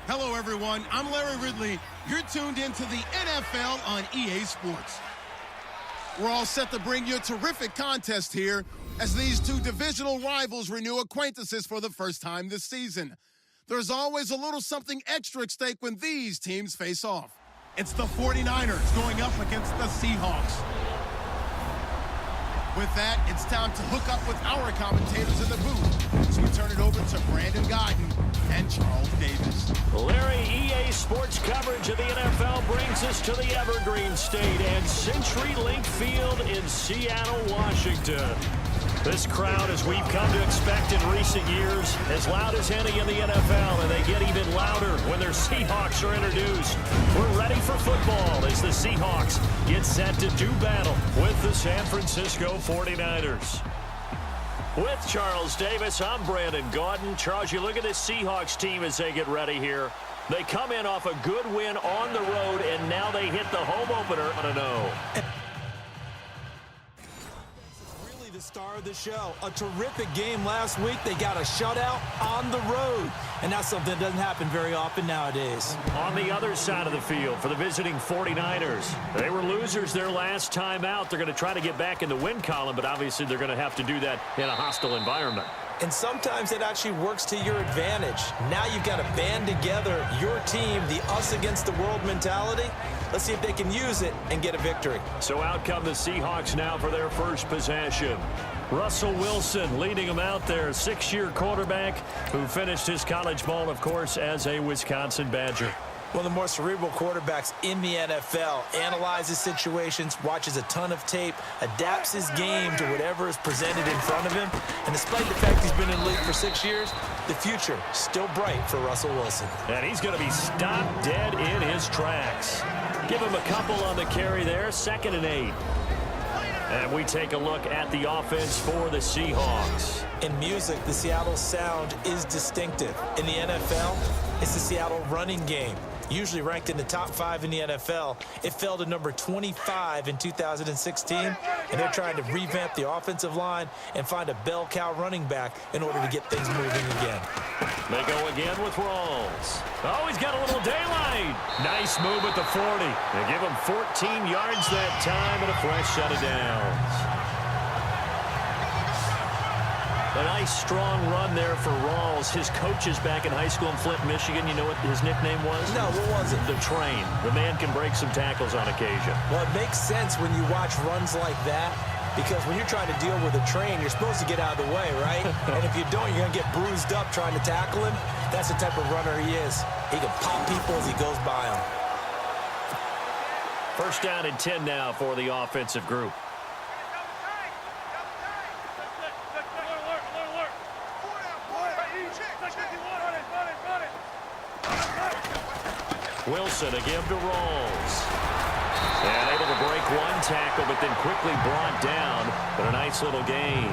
Hello, everyone. I'm Larry Ridley. You're tuned into the NFL on EA Sports. We're all set to bring you a terrific contest here as these two divisional rivals renew acquaintances for the first time this season. There's always a little something extra at stake when these teams face off. It's the 49ers going up against the Seahawks. With that, it's time to hook up with our commentators in the booth as we turn it over to Brandon Godden and Charles Davis. Larry, EA Sports coverage of the NFL brings us to the Evergreen State and CenturyLink Field in Seattle, Washington. This crowd, as we've come to expect in recent years, as loud as any in the NFL, and they get even louder when their Seahawks are introduced. We're ready for football as the Seahawks get set to do battle with the San Francisco 49ers. With Charles Davis, I'm Brandon Gaudin. Charles, you look at this Seahawks team as they get ready here. They come in off a good win on the road, and now they hit the home opener on an O. The star of the show. A terrific game last week. They got a shutout on the road. And that's something that doesn't happen very often nowadays. On the other side of the field for the visiting 49ers, they were losers their last time out. They're going to try to get back in the win column, but obviously they're going to have to do that in a hostile environment. And sometimes it actually works to your advantage. Now you've got to band together your team, the us against the world mentality. Let's see if they can use it and get a victory. So out come the Seahawks now for their first possession. Russell Wilson leading them out there, 6-year quarterback who finished his college ball, of course, as a Wisconsin Badger. One of the more cerebral quarterbacks in the NFL, analyzes situations, watches a ton of tape, adapts his game to whatever is presented in front of him. And despite the fact he's been in the league for 6 years, the future still bright for Russell Wilson. And he's going to be stopped dead in his tracks. Give him a couple on the carry there, 2nd and 8. And we take a look at the offense for the Seahawks. In music, the Seattle sound is distinctive. In the NFL, it's the Seattle running game. Usually ranked in the top 5 in the NFL. It fell to number 25 in 2016, and they're trying to revamp the offensive line and find a bell cow running back in order to get things moving again. They go again with Rawls. Oh, he's got a little daylight. Nice move at the 40. They give him 14 yards that time and a fresh set of downs. A nice, strong run there for Rawls. His coaches back in high school in Flint, Michigan, you know what his nickname was? No, what was it? The Train. The man can break some tackles on occasion. Well, it makes sense when you watch runs like that, because when you're trying to deal with a train, you're supposed to get out of the way, right? And if you don't, you're going to get bruised up trying to tackle him. That's the type of runner he is. He can pop people as he goes by them. First down and 10 now for the offensive group. Wilson again to Rawls. And able to break one tackle, but then quickly brought down. But a nice little gain.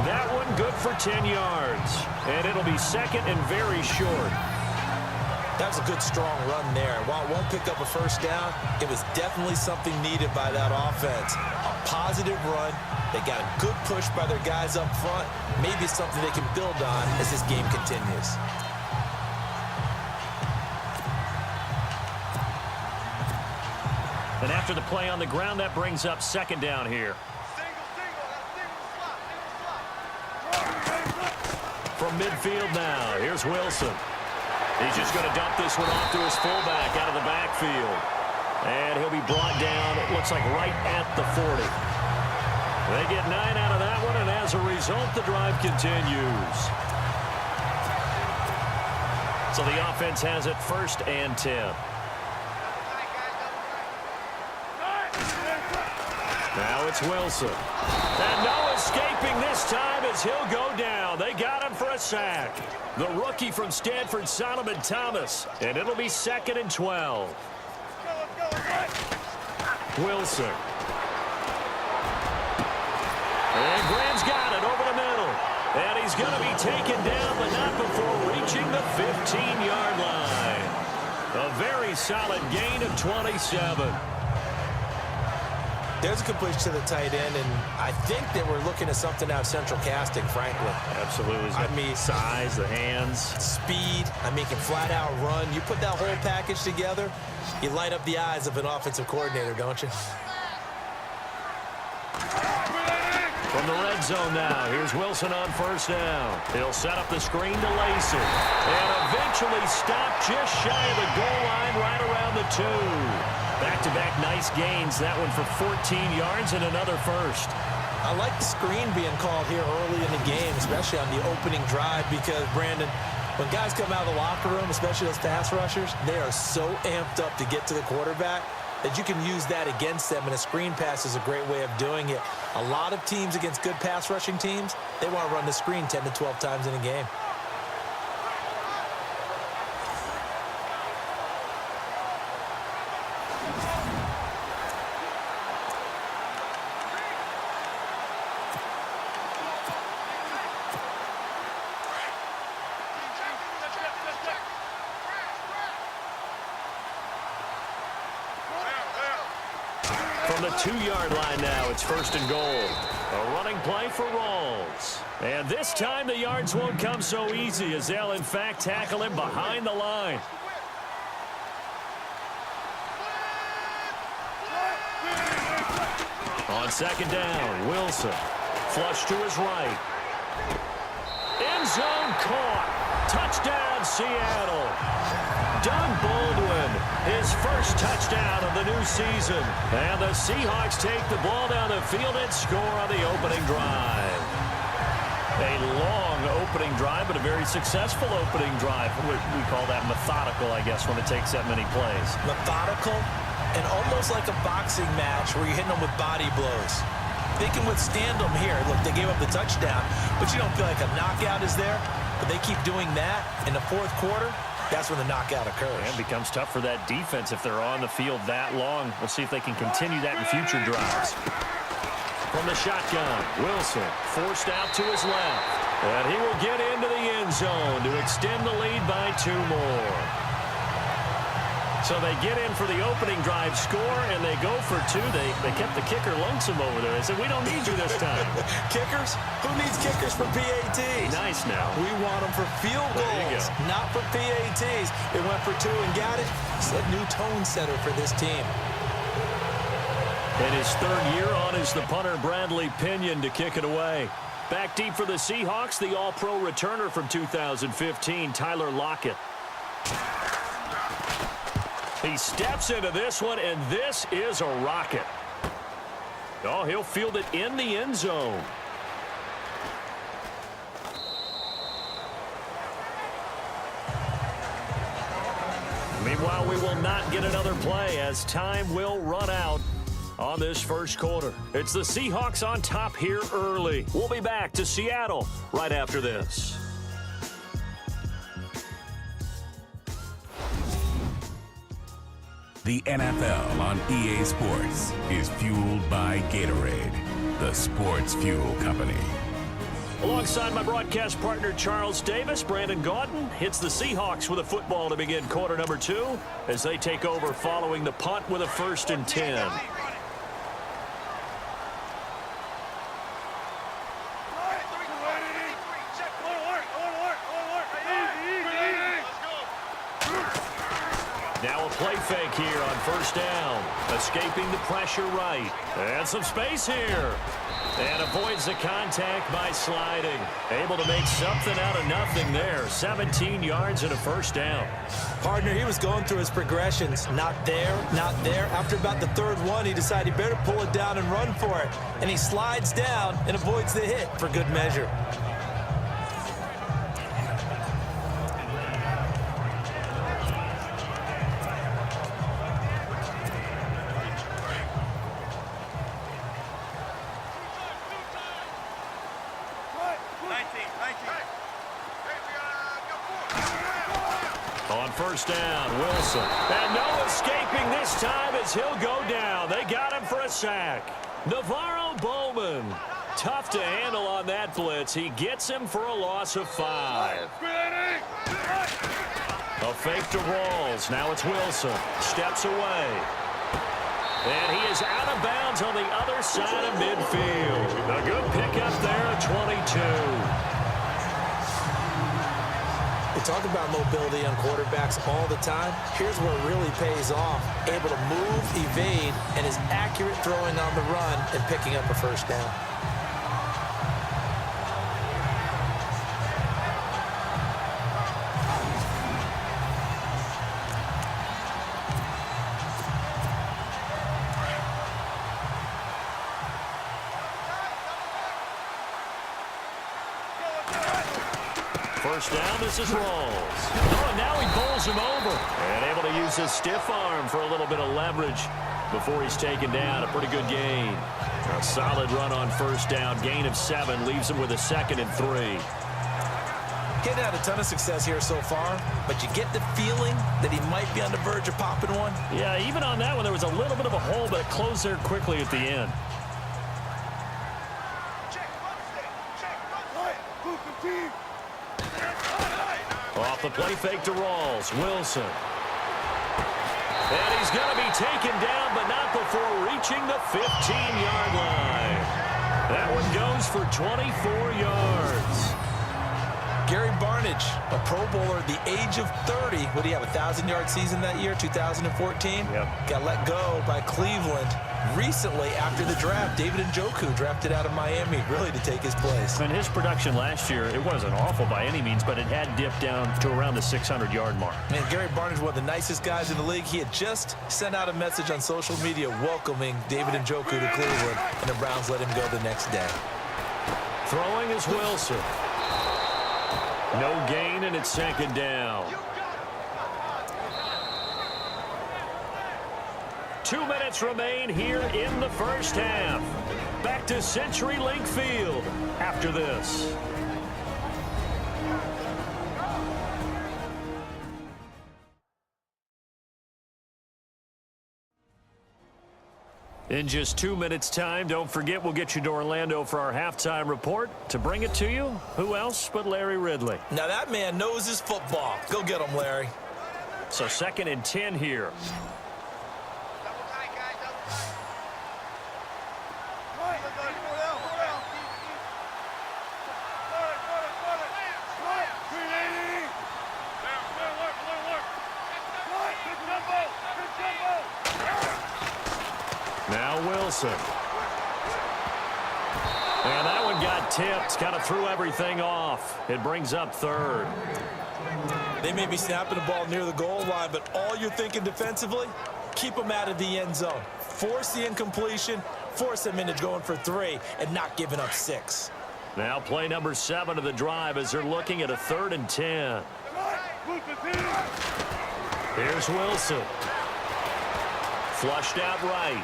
That one good for 10 yards. And it'll be 2nd and very short. That was a good, strong run there. While it won't pick up a first down, it was definitely something needed by that offense. A positive run. They got a good push by their guys up front. Maybe it's something they can build on as this game continues. And after the play on the ground, that brings up 2nd down here. From midfield now, here's Wilson. He's just going to dump this one off to his fullback out of the backfield. And he'll be brought down, it looks like right at the 40. They get 9 out of that one, and as a result, the drive continues. So the offense has it 1st and 10. Now it's Wilson. And no escaping this time as he'll go down. They got him for a sack. The rookie from Stanford, Solomon Thomas. And it'll be 2nd and 12. Wilson. And Graham's got it over the middle. And he's going to be taken down, but not before reaching the 15-yard line. A very solid gain of 27. There's a completion to the tight end, and I think they were looking at something out of central casting, frankly. Absolutely. I mean, size, the hands. Speed. I mean, can flat out run. You put that whole package together, you light up the eyes of an offensive coordinator, don't you? From the red zone now, here's Wilson on first down. He'll set up the screen to Lacy. And eventually stopped just shy of the goal line right around the 2. Back-to-back nice gains. That one for 14 yards and another first. I like the screen being called here early in the game, especially on the opening drive, because, Brandon, when guys come out of the locker room, especially those pass rushers, they are so amped up to get to the quarterback that you can use that against them, and a screen pass is a great way of doing it. A lot of teams against good pass rushing teams, they want to run the screen 10 to 12 times in a game. From the 2-yard line now, it's first and goal. A running play for Rawls. And this time the yards won't come so easy, as they'll in fact tackle him behind the line. On second down, Wilson. Flush to his right. End zone caught. Touchdown, Seattle. Doug Baldwin, his first touchdown of the new season. And the Seahawks take the ball down the field and score on the opening drive. A long opening drive, but a very successful opening drive. We call that methodical, I guess, when it takes that many plays. Methodical and almost like a boxing match where you're hitting them with body blows. They can withstand them here. Look, they gave up the touchdown, but you don't feel like a knockout is there. But they keep doing that in the fourth quarter. That's when the knockout occurs. And it becomes tough for that defense if they're on the field that long. We'll see if they can continue that in future drives. From the shotgun, Wilson forced out to his left. And he will get into the end zone to extend the lead by 2 more. So they get in for the opening drive score, and they go for 2. They kept the kicker lonesome over there. They said, we don't need you this time. Kickers? Who needs kickers for PATs? Nice now. We want them for field goals, not for PATs. They went for 2 and got it. It's a new tone setter for this team. In his 3rd year on is the punter Bradley Pinion to kick it away. Back deep for the Seahawks, the all-pro returner from 2015, Tyler Lockett. He steps into this one, and this is a rocket. Oh, he'll field it in the end zone. Meanwhile, we will not get another play as time will run out on this first quarter. It's the Seahawks on top here early. We'll be back to Seattle right after this. The NFL on EA Sports is fueled by Gatorade, the sports fuel company. Alongside my broadcast partner Charles Davis, Brandon Gaudin hits the Seahawks with a football to begin quarter number 2 as they take over following the punt with a 1st and 10. Now a play fake here on first down. Escaping the pressure right. And some space here. And avoids the contact by sliding. Able to make something out of nothing there. 17 yards and a first down. Partner, he was going through his progressions. Not there, not there. After about the 3rd one, he decided he better pull it down and run for it. And he slides down and avoids the hit for good measure. On first down, Wilson. And no escaping this time as he'll go down. They got him for a sack. Navarro Bowman. Tough to handle on that blitz. He gets him for a loss of 5. A fake to Rawls. Now it's Wilson. Steps away. And he is out of bounds on the other side of midfield. A good pickup there at 22. We talk about mobility on quarterbacks all the time. Here's where it really pays off. Able to move, evade, and is accurate throwing on the run and picking up a first down. First down, this is Rawls. Oh, and now he bowls him over. And able to use his stiff arm for a little bit of leverage before he's taken down. A pretty good gain. A solid run on first down. Gain of 7 leaves him with a 2nd and 3. He's had a ton of success here so far, but you get the feeling that he might be on the verge of popping one. Yeah, even on that one, there was a little bit of a hole, but it closed there quickly at the end. Off the play fake to Rawls. Wilson. And he's going to be taken down, but not before reaching the 15-yard line. That one goes for 24 yards. Gary Barnidge, a Pro Bowler at the age of 30. Would he have a 1,000-yard season that year, 2014? Yep. Got let go by Cleveland. Recently, after the draft, David Njoku drafted out of Miami, really to take his place. And his production last year, it wasn't awful by any means, but it had dipped down to around the 600-yard mark. Man, Gary Barnidge, one of the nicest guys in the league. He had just sent out a message on social media welcoming David Njoku to Cleveland, and the Browns let him go the next day. Throwing is Wilson. No gain, and it's 2nd down. 2 minutes remain here in the first half. Back to CenturyLink Field after this. In just 2 minutes' time, don't forget we'll get you to Orlando for our halftime report. To bring it to you, who else but Larry Ridley? Now that man knows his football. Go get him, Larry. So 2nd and 10 here. Now Wilson. And that one got tipped. Kind of threw everything off. It brings up 3rd. They may be snapping the ball near the goal line, but all you're thinking defensively, keep them out of the end zone. Force the incompletion, force them into going for 3, and not giving up 6. Now play number 7 of the drive as they're looking at a 3rd and 10. Here's Wilson. Flushed out right.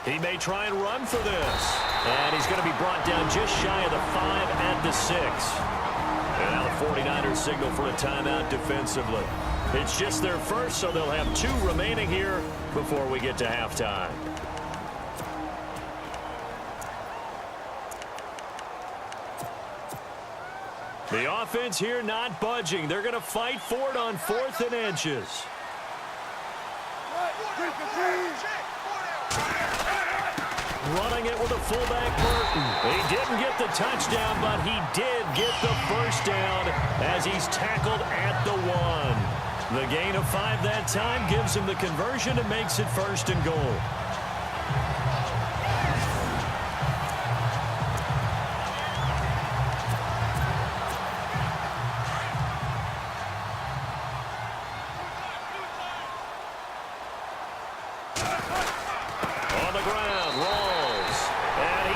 He may try and run for this. And he's going to be brought down just shy of the 5 at the 6. And now the 49ers signal for a timeout defensively. It's just their first, so they'll have 2 remaining here before we get to halftime. The offense here not budging. They're going to fight for it on 4th and inches. Running it with a fullback, Burton. He didn't get the touchdown, but he did get the first down as he's tackled at the 1. The gain of 5 that time gives him the conversion and makes it 1st and goal.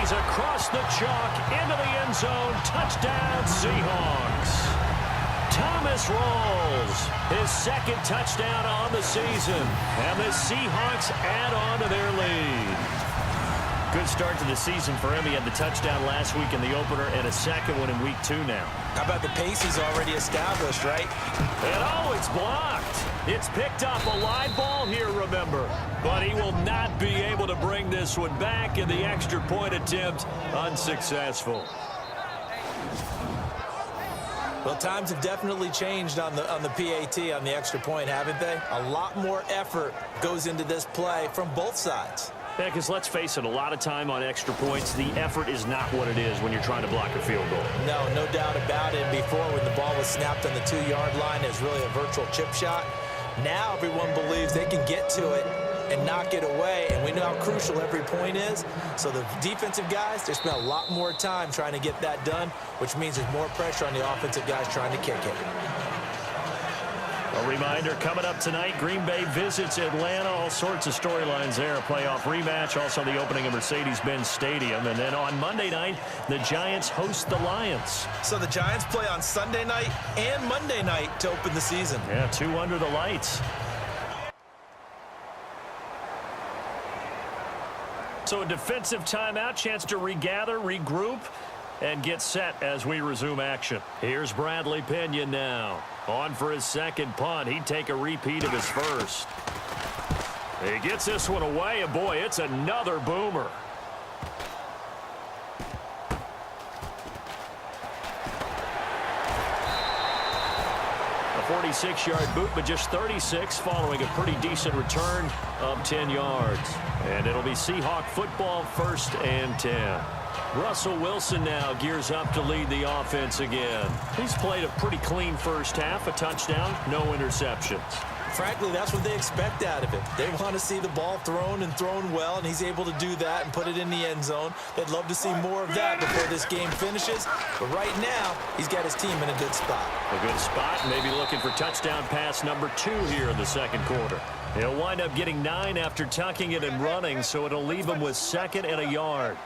Across the chalk, into the end zone, touchdown Seahawks. Thomas Rawls, his 2nd touchdown on the season, and the Seahawks add on to their lead. Good start to the season for him. He had the touchdown last week in the opener and a 2nd one in week 2 now. How about the pace is already established, right? And oh, it's blocked. It's picked up a live ball here, remember. But he will not be able to bring this one back, and the extra point attempt unsuccessful. Well, times have definitely changed on the PAT, on the extra point, haven't they? A lot more effort goes into this play from both sides. Yeah, because let's face it, a lot of time on extra points, the effort is not what it is when you're trying to block a field goal. No doubt about it. Before, when the ball was snapped on the 2-yard line, it was really a virtual chip shot. Now everyone believes they can get to it and knock it away, and we know how crucial every point is. So the defensive guys, they spend a lot more time trying to get that done, which means there's more pressure on the offensive guys trying to kick it. A reminder, coming up tonight, Green Bay visits Atlanta. All sorts of storylines there. A playoff rematch, also the opening of Mercedes-Benz Stadium. And then on Monday night, the Giants host the Lions. So the Giants play on Sunday night and Monday night to open the season. Yeah, 2 under the lights. So a defensive timeout, chance to regather, regroup, and get set as we resume action. Here's Bradley Pinion now. On for his second punt. He'd take a repeat of his first. He gets this one away, and boy, it's another boomer. A 46-yard boot, but just 36 following a pretty decent return of 10 yards. And it'll be Seahawk football, 1st and 10. Russell Wilson now gears up to lead the offense again. He's played a pretty clean first half, a touchdown, no interceptions. Frankly, that's what they expect out of him. They want to see the ball thrown and thrown well, and he's able to do that and put it in the end zone. They'd love to see more of that before this game finishes. But right now, he's got his team in a good spot. A good spot, maybe looking for touchdown pass number 2 here in the second quarter. He'll wind up getting 9 after tucking it and running, so it'll leave him with 2nd and a yard.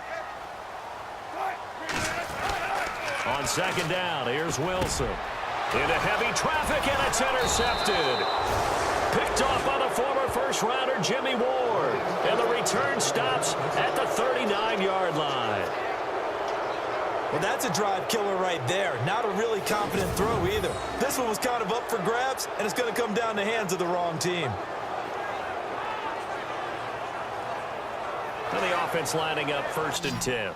On 2nd down, here's Wilson. Into heavy traffic, and it's intercepted. Picked off by the former first-rounder Jimmy Ward. And the return stops at the 39-yard line. Well, that's a drive killer right there. Not a really confident throw either. This one was kind of up for grabs, and it's going to come down the hands of the wrong team. And the offense lining up 1st and 10.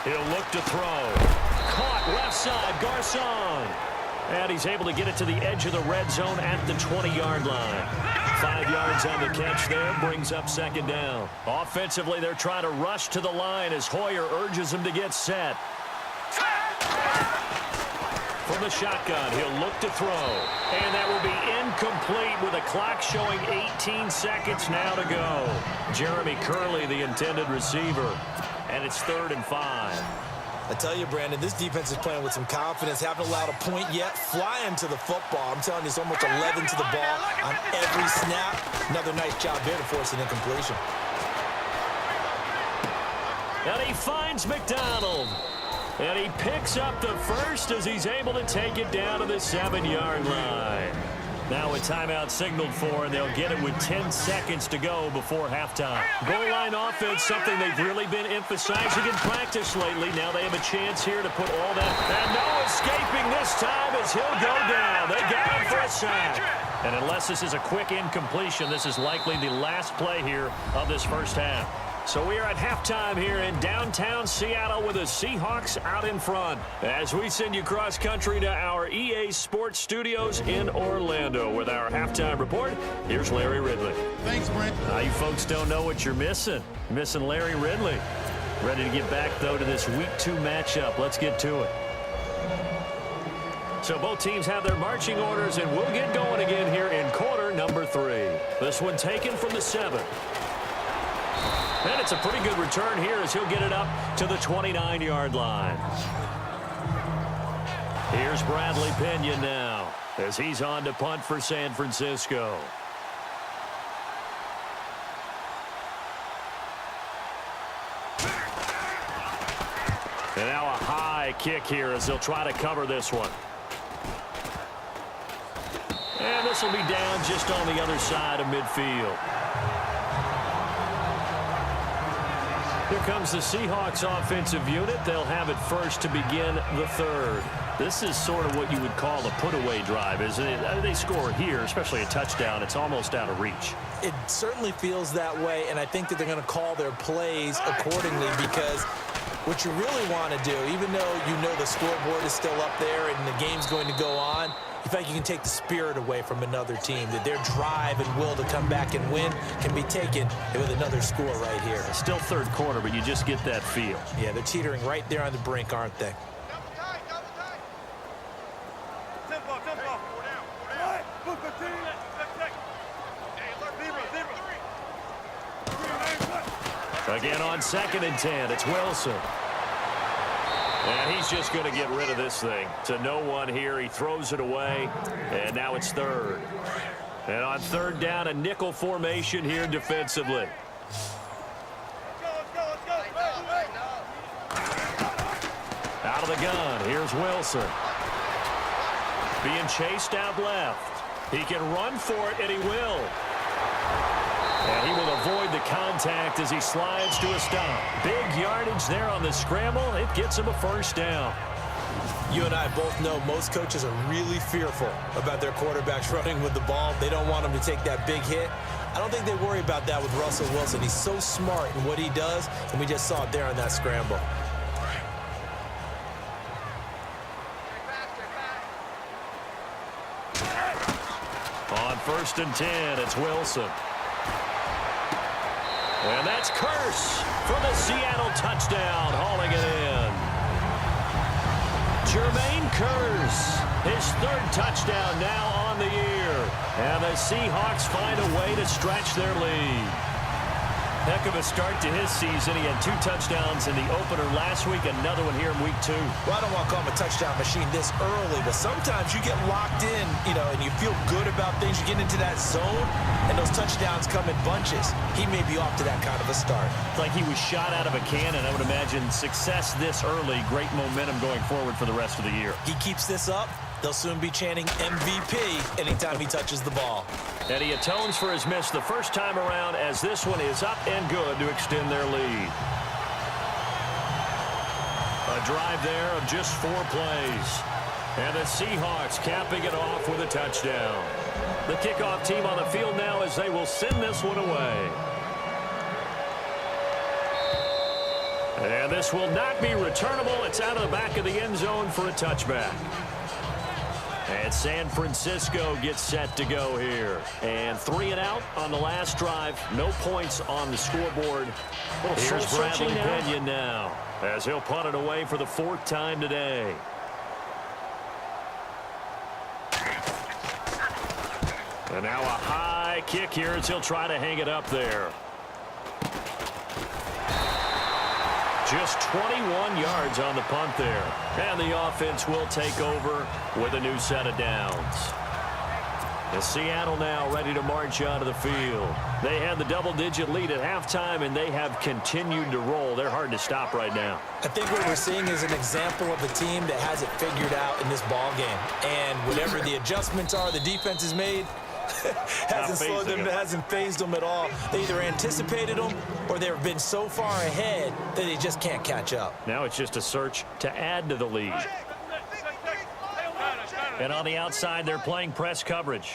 He'll look to throw. Caught left side, Garcon. And he's able to get it to the edge of the red zone at the 20-yard line. 5 yards on the catch there, brings up 2nd down. Offensively, they're trying to rush to the line as Hoyer urges him to get set. From the shotgun, he'll look to throw. And that will be incomplete with a clock showing 18 seconds now to go. Jeremy Curley, the intended receiver. And it's 3rd and 5. I tell you, Brandon, this defense is playing with some confidence. Haven't allowed a point yet. Flying to the football. I'm telling you, it's almost 11 to the ball on every snap. Another nice job there to force an incompletion. And he finds McDonald. And he picks up the first as he's able to take it down to the 7-yard line. Now a timeout signaled for, and they'll get it with 10 seconds to go before halftime. Goal line offense, something they've really been emphasizing in practice lately. Now they have a chance here to put all that. And no escaping this time as he'll go down. They got him for a sack. And unless this is a quick incompletion, this is likely the last play here of this first half. So we are at halftime here in downtown Seattle with the Seahawks out in front. As we send you cross-country to our EA Sports Studios in Orlando with our halftime report, here's Larry Ridley. Thanks, Brent. You folks don't know what you're missing. Missing Larry Ridley. Ready to get back, though, to this Week 2 matchup. Let's get to it. So both teams have their marching orders, and we'll get going again here in quarter number 3. This one taken from the 7. And it's a pretty good return here as he'll get it up to the 29-yard line. Here's Bradley Pinion now as he's on to punt for San Francisco. And now a high kick here as they'll try to cover this one. And this will be down just on the other side of midfield. Here comes the Seahawks offensive unit. They'll have it first to begin the 3rd. This is sort of what you would call a put-away drive, isn't it? They score here, especially a touchdown. It's almost out of reach. It certainly feels that way, and I think that they're going to call their plays accordingly, because what you really want to do, even though you know the scoreboard is still up there and the game's going to go on, you feel like you can take the spirit away from another team, that their drive and will to come back and win can be taken with another score right here. It's still third quarter, but you just get that feel. Yeah, they're teetering right there on the brink, aren't they? Again on 2nd and 10, it's Wilson. And he's just going to get rid of this thing. To no one here, he throws it away, and now it's 3rd. And on 3rd down, a nickel formation here defensively. Out of the gun, here's Wilson. Being chased out left. He can run for it, and he will. And he will avoid the contact as he slides to a stop. Big yardage there on the scramble. It gets him a 1st down. You and I both know most coaches are really fearful about their quarterbacks running with the ball. They don't want them to take that big hit. I don't think they worry about that with Russell Wilson. He's so smart in what he does, and we just saw it there on that scramble. On 1st and 10, it's Wilson. And that's Curse for the Seattle touchdown, hauling it in. Jermaine Curse, his 3rd touchdown now on the year. And the Seahawks find a way to stretch their lead. Heck of a start to his season. He had 2 touchdowns in the opener last week, another one here in week 2. Well, I don't want to call him a touchdown machine this early, but sometimes you get locked in, and you feel good about things. You get into that zone, and those touchdowns come in bunches. He may be off to that kind of a start. It's like he was shot out of a cannon. I would imagine success this early, great momentum going forward for the rest of the year. He keeps this up, they'll soon be chanting MVP anytime he touches the ball. And he atones for his miss the first time around, as this one is up and good to extend their lead. A drive there of just 4 plays. And the Seahawks capping it off with a touchdown. The kickoff team on the field now as they will send this one away. And this will not be returnable. It's out of the back of the end zone for a touchback. And San Francisco gets set to go here. And 3 and out on the last drive. No points on the scoreboard. Here's Bradley Pinion now, as he'll punt it away for the 4th time today. And now a high kick here as he'll try to hang it up there. Just 21 yards on the punt there. And the offense will take over with a new set of downs. And Seattle now ready to march onto the field. They had the double-digit lead at halftime, and they have continued to roll. They're hard to stop right now. I think what we're seeing is an example of a team that has it figured out in this ball game. And whatever the adjustments are the defense has made, hasn't slowed them, hasn't phased them at all. They either anticipated them or they've been so far ahead that they just can't catch up. Now it's just a search to add to the lead. And on the outside, they're playing press coverage.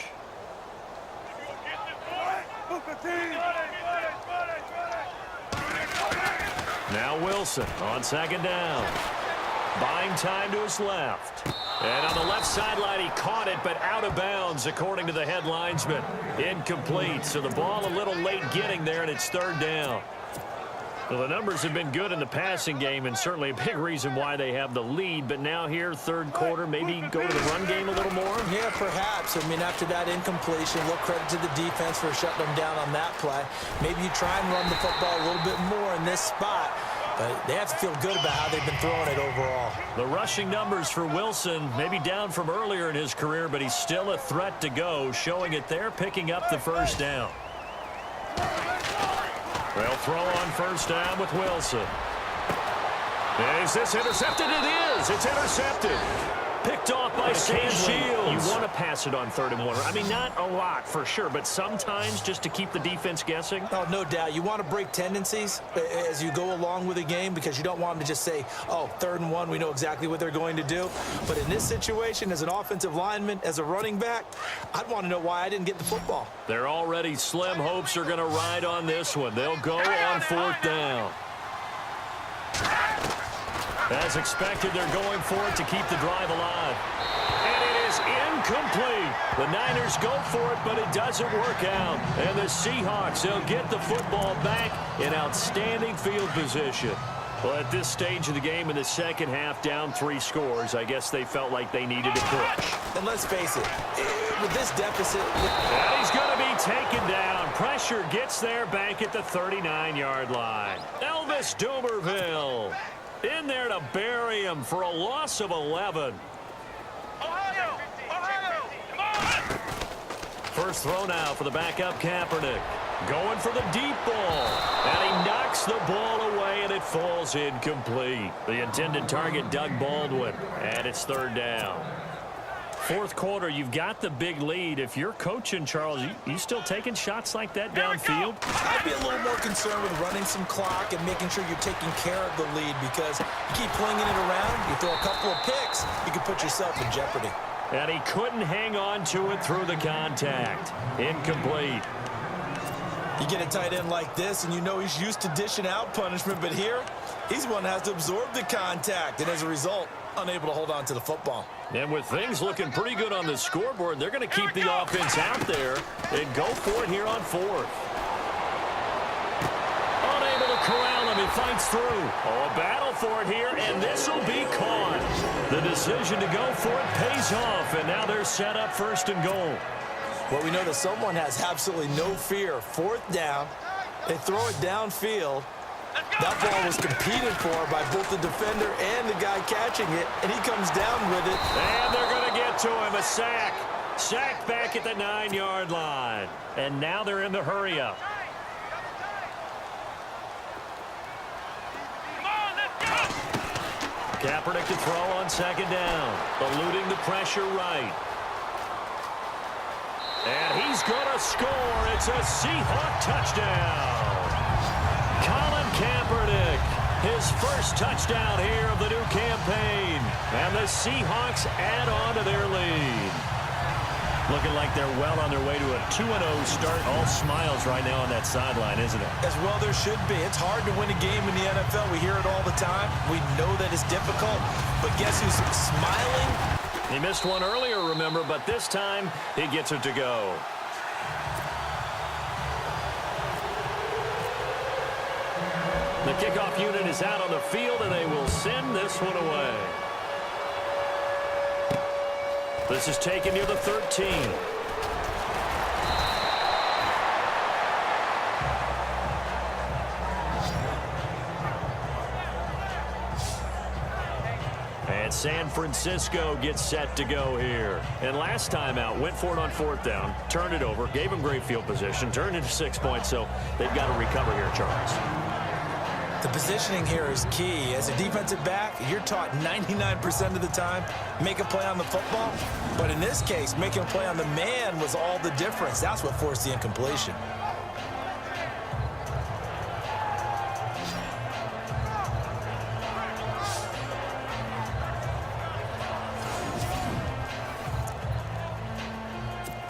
Now Wilson on 2nd down. Buying time to his left. And on the left sideline, he caught it, but out of bounds, according to the head linesman. Incomplete, so the ball a little late getting there, and it's 3rd down. Well, the numbers have been good in the passing game, and certainly a big reason why they have the lead. But now here, 3rd quarter, maybe go to the run game a little more? Yeah, perhaps. I mean, after that incompletion, a little credit to the defense for shutting them down on that play. Maybe you try and run the football a little bit more in this spot. But they have to feel good about how they've been throwing it overall. The rushing numbers for Wilson, maybe down from earlier in his career, but he's still a threat to go, showing it there, picking up the 1st down. They'll throw on 1st down with Wilson. Is this intercepted? It is. It's intercepted. Picked off by Sam Shields. You want to pass it on 3rd and 1. I mean, not a lot for sure, but sometimes just to keep the defense guessing. Oh, no doubt. You want to break tendencies as you go along with a game because you don't want them to just say, oh, 3rd and 1, we know exactly what they're going to do. But in this situation, as an offensive lineman, as a running back, I'd want to know why I didn't get the football. Their already slim hopes are going to ride on this one. They'll go on 4th down. As expected, they're going for it to keep the drive alive. And it is incomplete. The Niners go for it, but it doesn't work out. And the Seahawks, they'll get the football back in outstanding field position. Well, at this stage of the game in the second half, down 3 scores, I guess they felt like they needed to push. And let's face it, with this deficit... And he's going to be taken down. Pressure gets there back at the 39-yard line. Elvis Dumerville in there to bury him for a loss of 11. Ohio! Come on! First throw now for the backup Kaepernick. Going for the deep ball. And he knocks the ball away, and it falls incomplete. The intended target, Doug Baldwin. And it's 3rd down. 4th quarter, you've got the big lead. If you're coaching, Charles, you still taking shots like that downfield? I'd be a little more concerned with running some clock and making sure you're taking care of the lead because you keep flinging it around, you throw a couple of picks, you can put yourself in jeopardy. And he couldn't hang on to it through the contact. Incomplete. You get a tight end like this, and you know he's used to dishing out punishment, but here, he's one that has to absorb the contact, and as a result, unable to hold on to the football. And with things looking pretty good on the scoreboard, they're going to keep the offense out there and go for it here on 4th. Unable to corral him. He fights through. Oh, a battle for it here, and this will be caught. The decision to go for it pays off, and now they're set up 1st and goal. Well, we know that someone has absolutely no fear. 4th down, they throw it downfield. That ball was competed for by both the defender and the guy catching it, and he comes down with it. And they're going to get to him. A sack. Sacked back at the 9-yard line. And now they're in the hurry-up. Kaepernick to throw on 2nd down. Eluding the pressure right. And he's going to score. It's a Seahawk touchdown. Colin Kaepernick, his first touchdown here of the new campaign. And the Seahawks add on to their lead. Looking like they're well on their way to a 2-0 start. All smiles right now on that sideline, isn't it? As well there should be. It's hard to win a game in the NFL. We hear it all the time. We know that it's difficult. But guess who's smiling? He missed one earlier, remember, but this time he gets it to go. The kickoff unit is out on the field, and they will send this one away. This is taken near the 13. And San Francisco gets set to go here. And last time out, went for it on 4th down, turned it over, gave them great field position, turned into 6 points, so they've got to recover here, Charles. The positioning here is key. As a defensive back, you're taught 99% of the time, make a play on the football. But in this case, making a play on the man was all the difference. That's what forced the incompletion.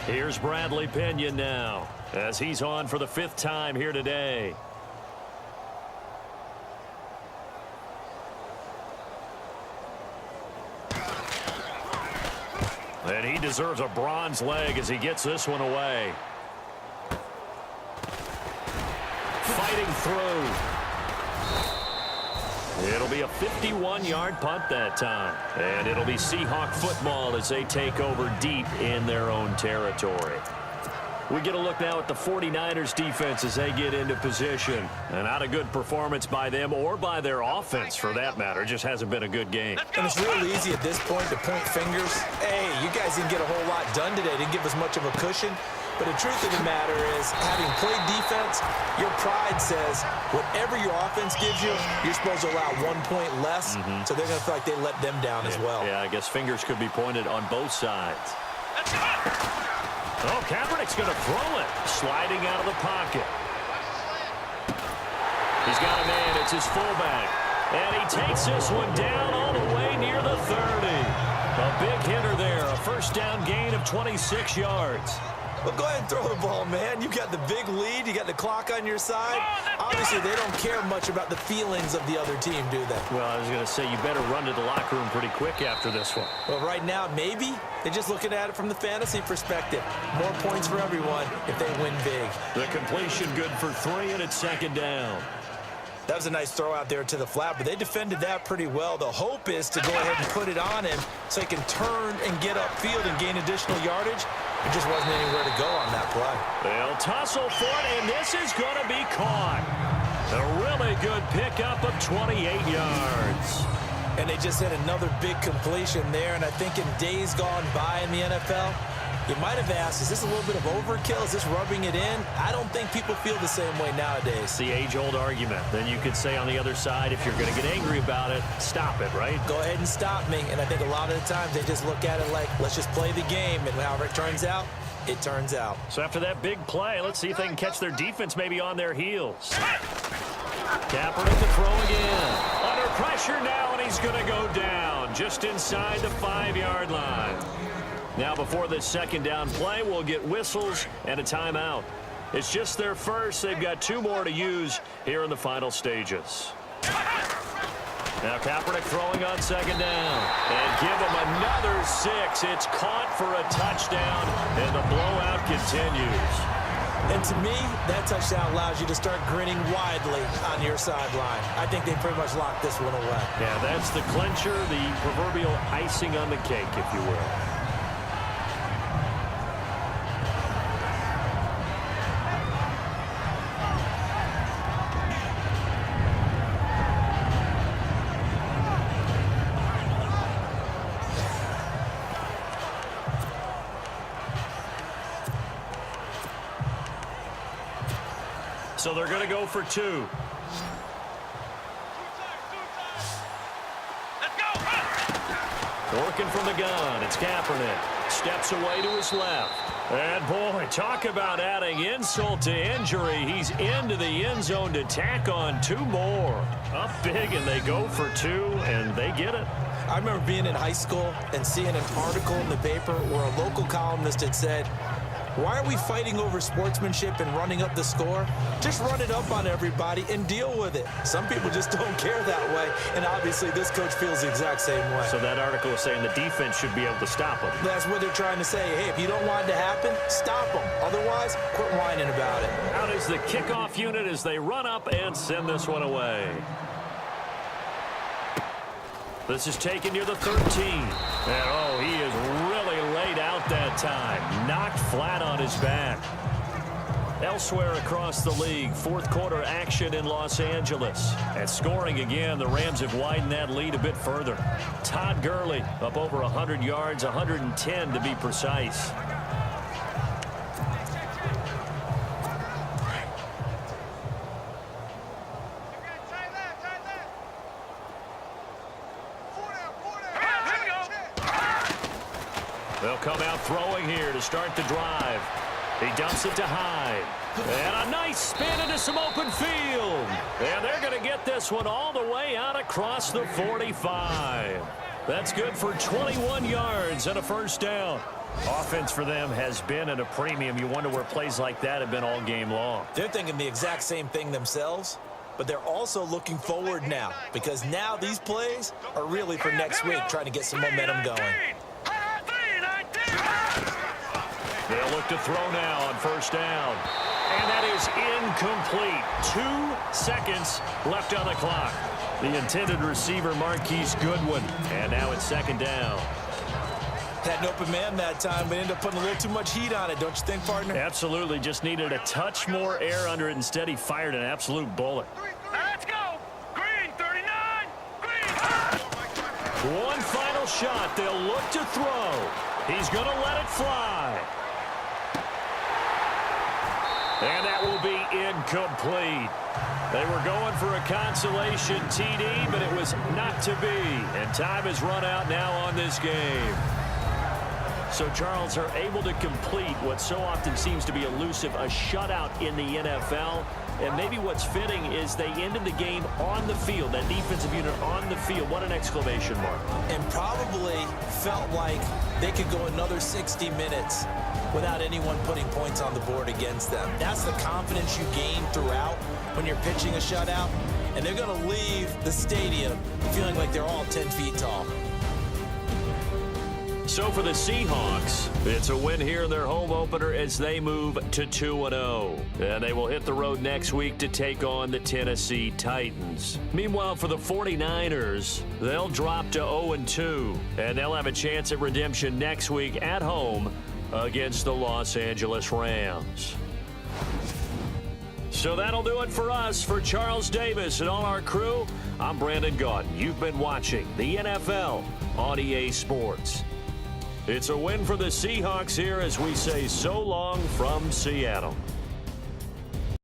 Here's Bradley Pinion now, as he's on for the 5th time here today. And he deserves a bronze leg as he gets this one away. Fighting through. It'll be a 51-yard punt that time. And it'll be Seahawk football as they take over deep in their own territory. We get a look now at the 49ers defense as they get into position. And not a good performance by them or by their offense for that matter. It just hasn't been a good game. And it's real easy at this point to point fingers. Hey, you guys didn't get a whole lot done today. Didn't give us much of a cushion. But the truth of the matter is, having played defense, your pride says whatever your offense gives you, you're supposed to allow 1 point less, so they're going to feel like they let them down as well. Yeah, I guess fingers could be pointed on both sides. Oh, Kaepernick's going to throw it, sliding out of the pocket. He's got a man. It's his fullback. And he takes this one down all the way near the 30. A big hitter there. A first down gain of 26 yards. Well, go ahead and throw the ball, man. You got the big lead. You got the clock on your side. Obviously, they don't care much about the feelings of the other team, do they? Well, I was going to say, you better run to the locker room pretty quick after this one. Well, right now, maybe. They're just looking at it from the fantasy perspective. More points for everyone if they win big. The completion good for 3, and it's second down. That was a nice throw out there to the flat, but they defended that pretty well. The hope is to go ahead and put it on him so he can turn and get upfield and gain additional yardage. There just wasn't anywhere to go on that play. They'll tussle for it, and this is going to be caught. A really good pickup of 28 yards. And they just had another big completion there, and I think in days gone by in the NFL, you might have asked, is this a little bit of overkill? Is this rubbing it in? I don't think people feel the same way nowadays. It's the age-old argument. Then you could say on the other side, if you're going to get angry about it, stop it, right? Go ahead and stop me. And I think a lot of the times they just look at it like, let's just play the game. And however it turns out, it turns out. So after that big play, let's see if they can catch their defense maybe on their heels. Kaepernick to throw again. Under pressure now, and he's going to go down just inside the 5-yard line. Now, before this second down play, we'll get whistles and a timeout. It's just their first. They've got 2 more to use here in the final stages. Now, Kaepernick throwing on second down. And give him another 6. It's caught for a touchdown, and the blowout continues. And to me, that touchdown allows you to start grinning widely on your sideline. I think they pretty much locked this one away. Yeah, that's the clincher, the proverbial icing on the cake, if you will. So they're going to go for 2. Let's go. Working from the gun, it's Kaepernick. Steps away to his left. And boy, talk about adding insult to injury. He's into the end zone to tack on 2 more. Up big, and they go for 2, and they get it. I remember being in high school and seeing an article in the paper where a local columnist had said, why are we fighting over sportsmanship and running up the score? Just run it up on everybody and deal with it. Some people just don't care that way, and obviously this coach feels the exact same way. So that article is saying the defense should be able to stop them. That's what they're trying to say. Hey, if you don't want it to happen, stop them. Otherwise, quit whining about it. Out is the kickoff unit as they run up and send this one away. This is taken near the 13. And, oh, he is really laid out that time. Knocked flat on his back. Elsewhere across the league, 4th quarter action in Los Angeles. And scoring again, the Rams have widened that lead a bit further. Todd Gurley up over 100 yards, 110 to be precise. They'll come out throwing here to start the drive. He dumps it to Hyde. And a nice spin into some open field. And they're going to get this one all the way out across the 45. That's good for 21 yards and a first down. Offense for them has been at a premium. You wonder where plays like that have been all game long. They're thinking the exact same thing themselves, but they're also looking forward now because now these plays are really for next week, trying to get some momentum going. They'll look to throw now on first down. And that is incomplete. 2 seconds left on the clock. The intended receiver, Marquise Goodwin. And now it's second down. Had an open man that time, but ended up putting a little too much heat on it, don't you think, partner? Absolutely. Just needed a touch more air under it. Instead, he fired an absolute bullet. Let's go. Green, 39. Green. One final shot. They'll look to throw. He's going to let it fly. And that will be incomplete. They were going for a consolation TD, but it was not to be. And time has run out now on this game. So, Charles, are able to complete what so often seems to be elusive, a shutout in the NFL. And maybe what's fitting is they ended the game on the field, that defensive unit on the field. What an exclamation mark. And probably felt like they could go another 60 minutes without anyone putting points on the board against them. That's the confidence you gain throughout when you're pitching a shutout. And they're going to leave the stadium feeling like they're all 10 feet tall. So for the Seahawks, it's a win here in their home opener as they move to 2-0. And they will hit the road next week to take on the Tennessee Titans. Meanwhile, for the 49ers, they'll drop to 0-2. And they'll have a chance at redemption next week at home against the Los Angeles Rams. So that'll do it for us. For Charles Davis and all our crew, I'm Brandon Gaudin. You've been watching the NFL on EA Sports. It's a win for the Seahawks here as we say so long from Seattle.